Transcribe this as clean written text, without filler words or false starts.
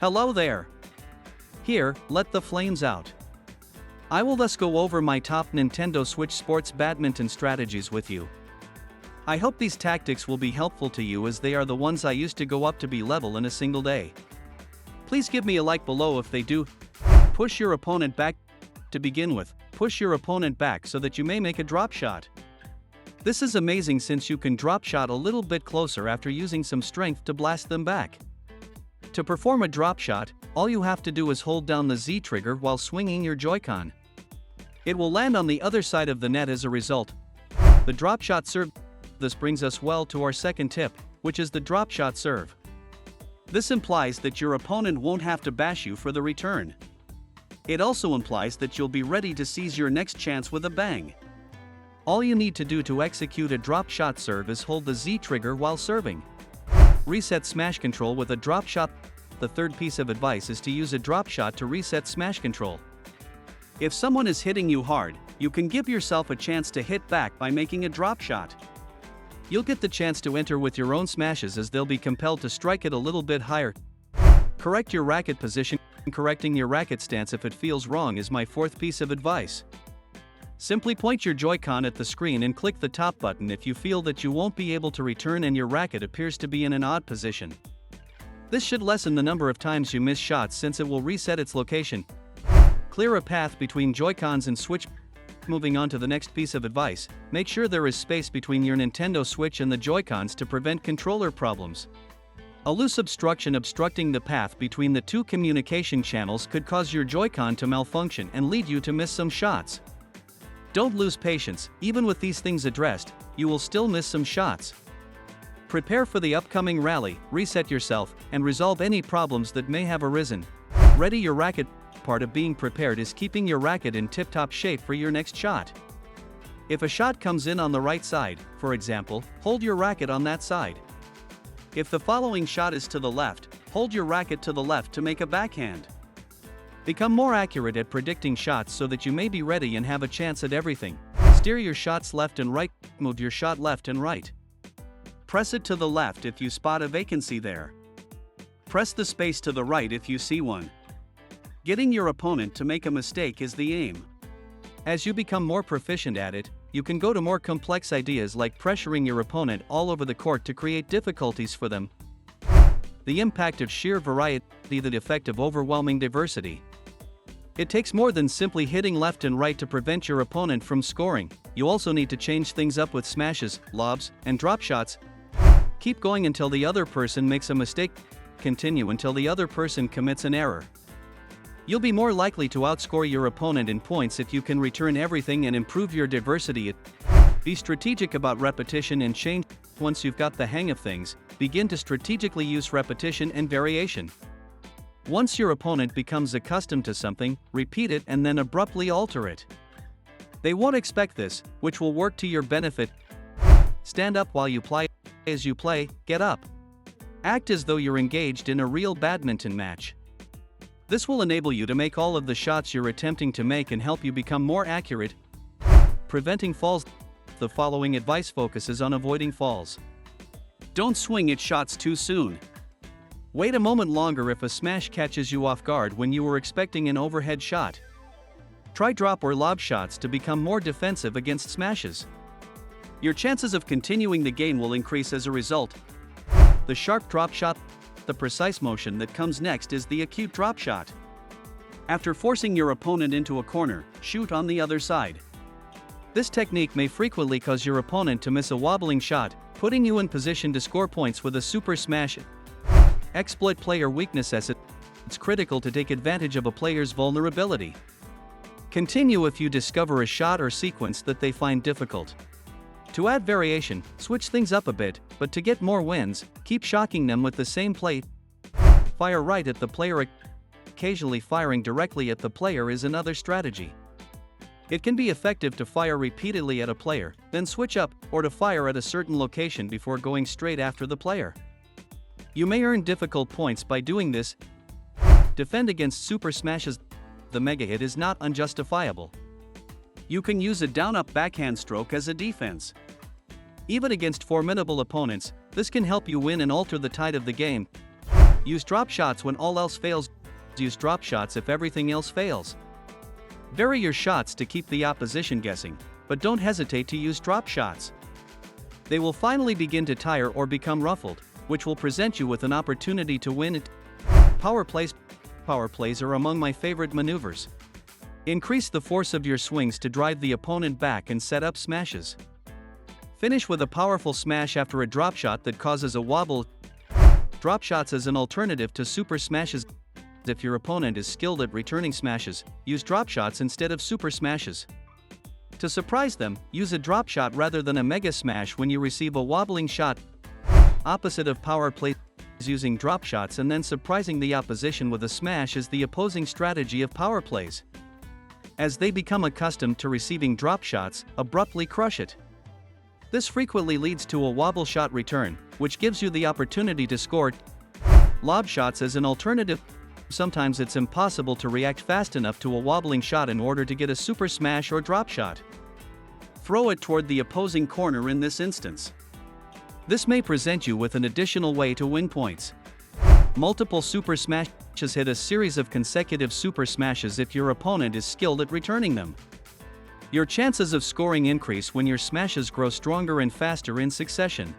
Hello there. Here, let the flames out. I will thus go over my top Nintendo Switch Sports Badminton strategies with you. I hope these tactics will be helpful to you as they are the ones I used to go up to be level in a single day. Please give me a like below if they do. Push your opponent back. To begin with, push your opponent back so that you may make a drop shot. This is amazing since you can drop shot a little bit closer after using some strength to blast them back. To perform a drop shot, all you have to do is hold down the Z trigger while swinging your Joy-Con. It will land on the other side of the net as a result. The drop shot serve. This brings us well to our second tip, which is the drop shot serve. This implies that your opponent won't have to bash you for the return. It also implies that you'll be ready to seize your next chance with a bang. All you need to do to execute a drop shot serve is hold the Z trigger while serving. Reset smash control with a drop shot. The third piece of advice is to use a drop shot to reset smash control. If someone is hitting you hard, you can give yourself a chance to hit back by making a drop shot. You'll get the chance to enter with your own smashes as they'll be compelled to strike it a little bit higher. Correct your racket position. Correcting your racket stance if it feels wrong is my fourth piece of advice. Simply point your Joy-Con at the screen and click the top button if you feel that you won't be able to return and your racket appears to be in an odd position. This should lessen the number of times you miss shots since it will reset its location. Clear a path between Joy-Cons and Switch. Moving on to the next piece of advice, make sure there is space between your Nintendo Switch and the Joy-Cons to prevent controller problems. A loose obstruction obstructing the path between the two communication channels could cause your Joy-Con to malfunction and lead you to miss some shots. Don't lose patience. Even with these things addressed, you will still miss some shots. Prepare for the upcoming rally, reset yourself, and resolve any problems that may have arisen. Ready your racket. Part of being prepared is keeping your racket in tip-top shape for your next shot. If a shot comes in on the right side, for example, hold your racket on that side. If the following shot is to the left, hold your racket to the left to make a backhand. Become more accurate at predicting shots so that you may be ready and have a chance at everything. Steer your shots left and right. Move your shot left and right. Press it to the left if you spot a vacancy there. Press the space to the right if you see one. Getting your opponent to make a mistake is the aim. As you become more proficient at it, you can go to more complex ideas like pressuring your opponent all over the court to create difficulties for them. The impact of sheer variety, the effect of overwhelming diversity. It takes more than simply hitting left and right to prevent your opponent from scoring. You also need to change things up with smashes, lobs, and drop shots. Keep going until the other person makes a mistake. Continue until the other person commits an error. You'll be more likely to outscore your opponent in points if you can return everything and improve your diversity. Be strategic about repetition and change. Once you've got the hang of things, begin to strategically use repetition and variation. Once your opponent becomes accustomed to something, repeat it and then abruptly alter it. They won't expect this, which will work to your benefit. Stand up while you play. As you play, get up. Act as though you're engaged in a real badminton match. This will enable you to make all of the shots you're attempting to make and help you become more accurate. Preventing falls. The following advice focuses on avoiding falls. Don't swing at shots too soon. Wait a moment longer if a smash catches you off guard when you were expecting an overhead shot. Try drop or lob shots to become more defensive against smashes. Your chances of continuing the game will increase as a result. The sharp drop shot. The precise motion that comes next is the acute drop shot. After forcing your opponent into a corner, shoot on the other side. This technique may frequently cause your opponent to miss a wobbling shot, putting you in position to score points with a super smash. Exploit player weakness as it's critical to take advantage of a player's vulnerability. Continue if you discover a shot or sequence that they find difficult. To add variation, switch things up a bit, but to get more wins, keep shocking them with the same play. Fire right at the player. Occasionally firing directly at the player is another strategy. It can be effective to fire repeatedly at a player, then switch up, or to fire at a certain location before going straight after the player. You may earn difficult points by doing this. Defend against super smashes. The mega hit is not unjustifiable. You can use a down-up backhand stroke as a defense. Even against formidable opponents, this can help you win and alter the tide of the game. Use drop shots when all else fails. Use drop shots if everything else fails. Vary your shots to keep the opposition guessing, but don't hesitate to use drop shots. They will finally begin to tire or become ruffled, which will present you with an opportunity to win it. Power plays. Power plays are among my favorite maneuvers. Increase the force of your swings to drive the opponent back and set up smashes. Finish with a powerful smash after a drop shot that causes a wobble. Drop shots as an alternative to super smashes. If your opponent is skilled at returning smashes, use drop shots instead of super smashes. To surprise them, use a drop shot rather than a mega smash when you receive a wobbling shot. Opposite of power play is using drop shots and then surprising the opposition with a smash is the opposing strategy of power plays. As they become accustomed to receiving drop shots, abruptly crush it. This frequently leads to a wobble shot return, which gives you the opportunity to score. Lob shots as an alternative. Sometimes it's impossible to react fast enough to a wobbling shot in order to get a super smash or drop shot. Throw it toward the opposing corner in this instance. This may present you with an additional way to win points. Multiple super smashes. Hit a series of consecutive super smashes if your opponent is skilled at returning them. Your chances of scoring increase when your smashes grow stronger and faster in succession.